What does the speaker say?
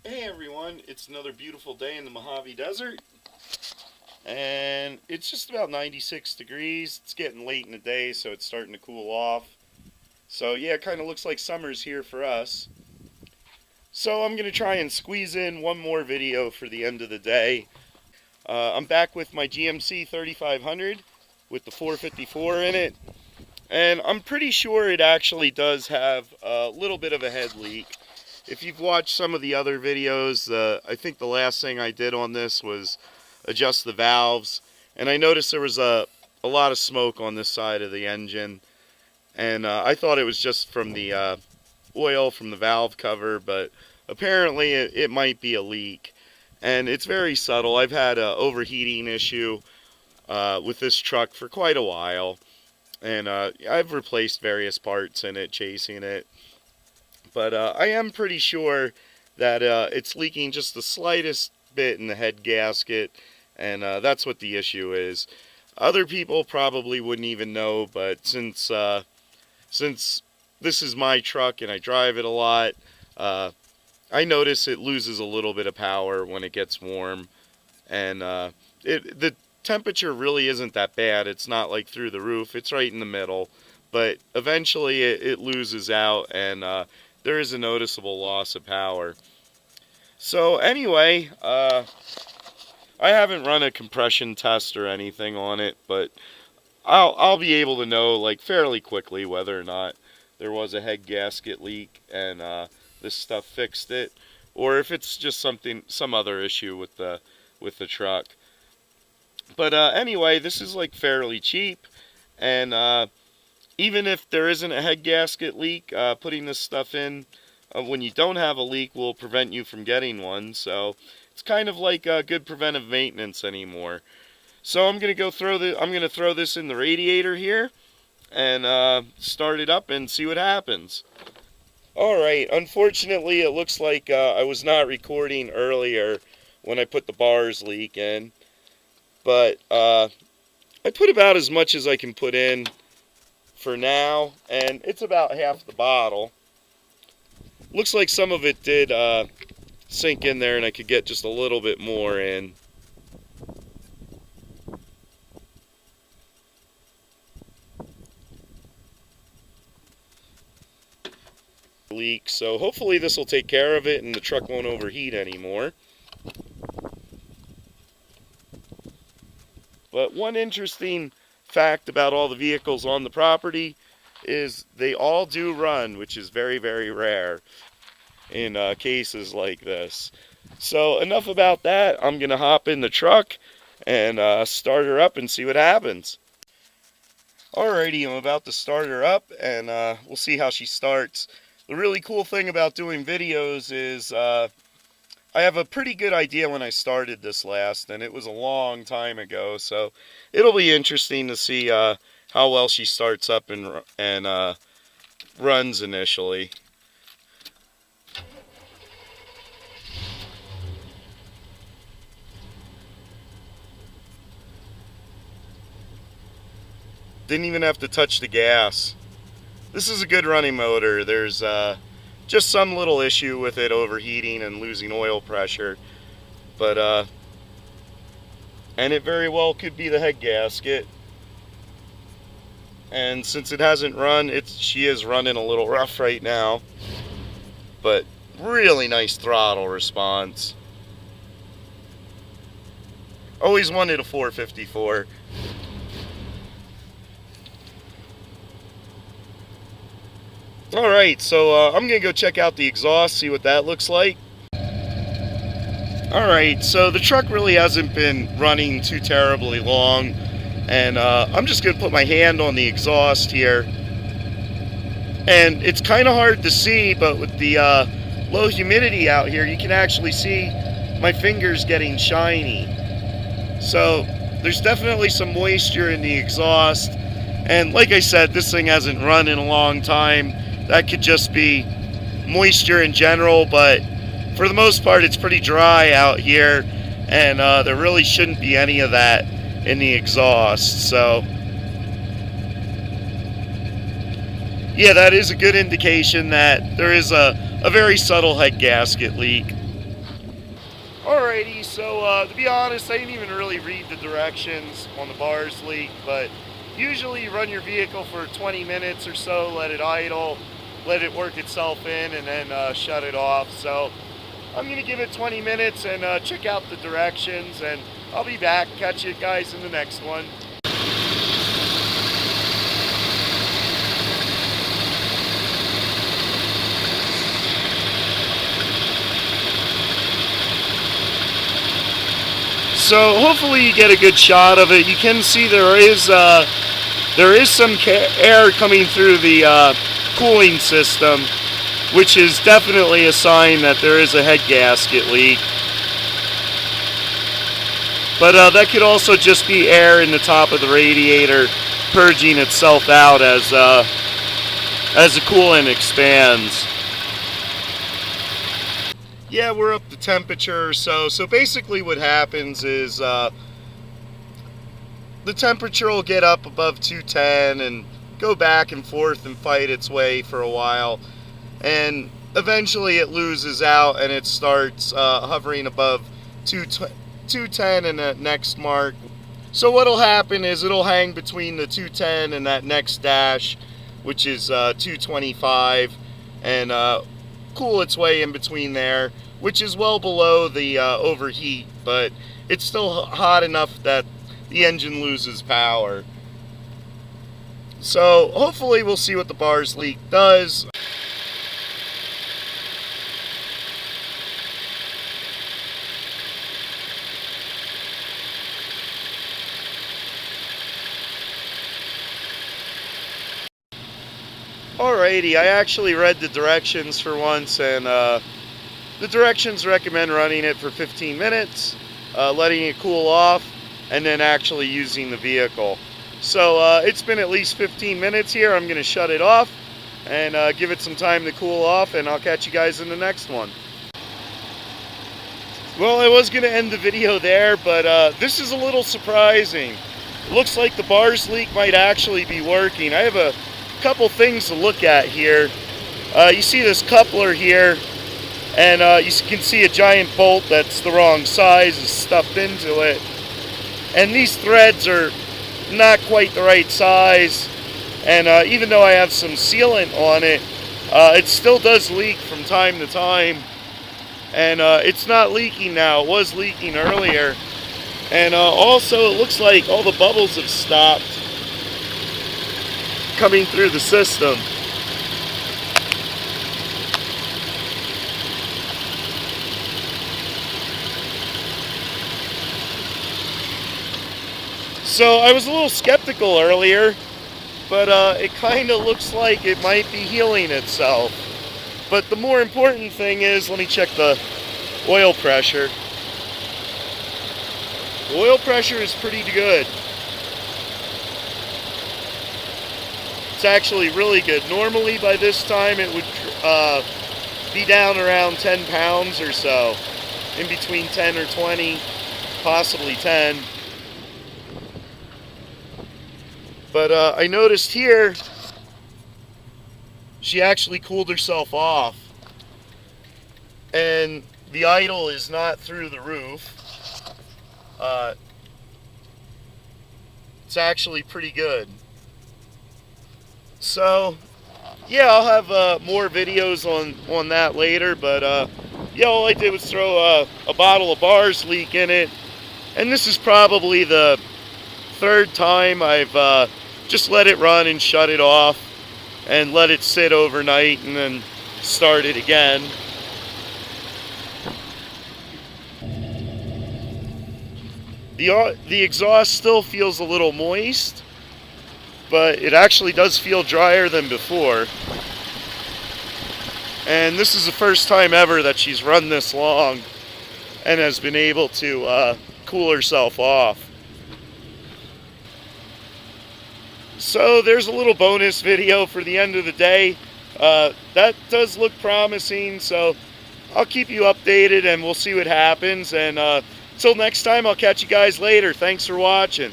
Hey everyone, it's another beautiful day in the Mojave Desert, and it's just about 96 degrees. It's getting late in the day, so it's starting to cool off. So yeah, it kind of looks like summer's here for us. So I'm going to try and squeeze in one more video for the end of the day. I'm back with my GMC 3500 with the 454 in it, and I'm pretty sure it actually does have a little bit of a head leak. If you've watched some of the other videos, I think the last thing I did on this was adjust the valves, and I noticed there was a lot of smoke on this side of the engine, and I thought it was just from the oil from the valve cover, but apparently it might be a leak, and it's very subtle. I've had an overheating issue with this truck for quite a while, and I've replaced various parts in it, chasing it. But I am pretty sure that it's leaking just the slightest bit in the head gasket, and that's what the issue is. Other people probably wouldn't even know, but since this is my truck and I drive it a lot, I notice it loses a little bit of power when it gets warm, and the temperature really isn't that bad. It's not like through the roof. It's right in the middle, but eventually it loses out, and there is a noticeable loss of power. So anyway, I haven't run a compression test or anything on it, but I'll be able to know like fairly quickly whether or not there was a head gasket leak and this stuff fixed it, or if it's just some other issue with the truck. But anyway, this is like fairly cheap, and even if there isn't a head gasket leak, putting this stuff in when you don't have a leak will prevent you from getting one. So it's kind of like good preventive maintenance anymore. So I'm gonna throw this in the radiator here and start it up and see what happens. All right. Unfortunately, it looks like I was not recording earlier when I put the bars leak in, but I put about as much as I can put in for now, and it's about half the bottle. Looks like some of it did sink in there, and I could get just a little bit more in. Leak, so hopefully this will take care of it and the truck won't overheat anymore. But one interesting fact about all the vehicles on the property is they all do run, which is very, very rare in cases like this. So enough about that. I'm gonna hop in the truck and start her up and see what happens. Alrighty, I'm about to start her up, and we'll see how she starts. The really cool thing about doing videos is I have a pretty good idea when I started this last, and it was a long time ago, so it'll be interesting to see how well she starts up and runs initially. Didn't even have to touch the gas. This is a good running motor. There's just some little issue with it overheating and losing oil pressure, but and it very well could be the head gasket. And since it hasn't run, she is running a little rough right now, but really nice throttle response. Always wanted a 454. Alright, so I'm going to go check out the exhaust, see what that looks like. Alright, so the truck really hasn't been running too terribly long, and I'm just going to put my hand on the exhaust here. And it's kind of hard to see, but with the low humidity out here, you can actually see my fingers getting shiny. So there's definitely some moisture in the exhaust, and like I said, this thing hasn't run in a long time. That could just be moisture in general, but for the most part it's pretty dry out here, and there really shouldn't be any of that in the exhaust. So yeah, that is a good indication that there is a very subtle head gasket leak. Alrighty, so to be honest, I didn't even really read the directions on the bars leak, but usually you run your vehicle for 20 minutes or so, let it idle, let it work itself in, and then shut it off. So I'm going to give it 20 minutes and check out the directions, and I'll be back. Catch you guys in the next one. So hopefully you get a good shot of it. You can see there is some air coming through the cooling system, which is definitely a sign that there is a head gasket leak. But that could also just be air in the top of the radiator purging itself out as the coolant expands. Yeah, we're up to temperature or so. So basically what happens is the temperature will get up above 210 and go back and forth and fight its way for a while. And eventually it loses out and it starts hovering above 210 and that next mark. So what'll happen is it'll hang between the 210 and that next dash, which is 225, and cool its way in between there, which is well below the overheat, but it's still hot enough that the engine loses power. So hopefully we'll see what the bars leak does. Alrighty, I actually read the directions for once, and the directions recommend running it for 15 minutes, letting it cool off, and then actually using the vehicle. So it's been at least 15 minutes here. I'm going to shut it off and give it some time to cool off, and I'll catch you guys in the next one. Well, I was going to end the video there, but this is a little surprising. It looks like the bars leak might actually be working. I have a couple things to look at here. You see this coupler here, and you can see a giant bolt that's the wrong size is stuffed into it, and these threads are not quite the right size, and even though I have some sealant on it, it still does leak from time to time, and it's not leaking now. It was leaking earlier, and also it looks like all the bubbles have stopped coming through the system. So I was a little skeptical earlier, but it kind of looks like it might be healing itself. But the more important thing is, let me check the oil pressure. The oil pressure is pretty good. It's actually really good. Normally by this time it would be down around 10 pounds or so, in between 10 or 20, possibly 10. But I noticed here she actually cooled herself off, and the idle is not through the roof. It's actually pretty good. So yeah, I'll have more videos on that later, but yeah, all I did was throw a bottle of bars leak in it, and this is probably the third time I've just let it run and shut it off and let it sit overnight and then start it again. The exhaust still feels a little moist, but it actually does feel drier than before. And this is the first time ever that she's run this long and has been able to cool herself off. So there's a little bonus video for the end of the day. That does look promising, so I'll keep you updated and we'll see what happens. And till next time, I'll catch you guys later. Thanks for watching.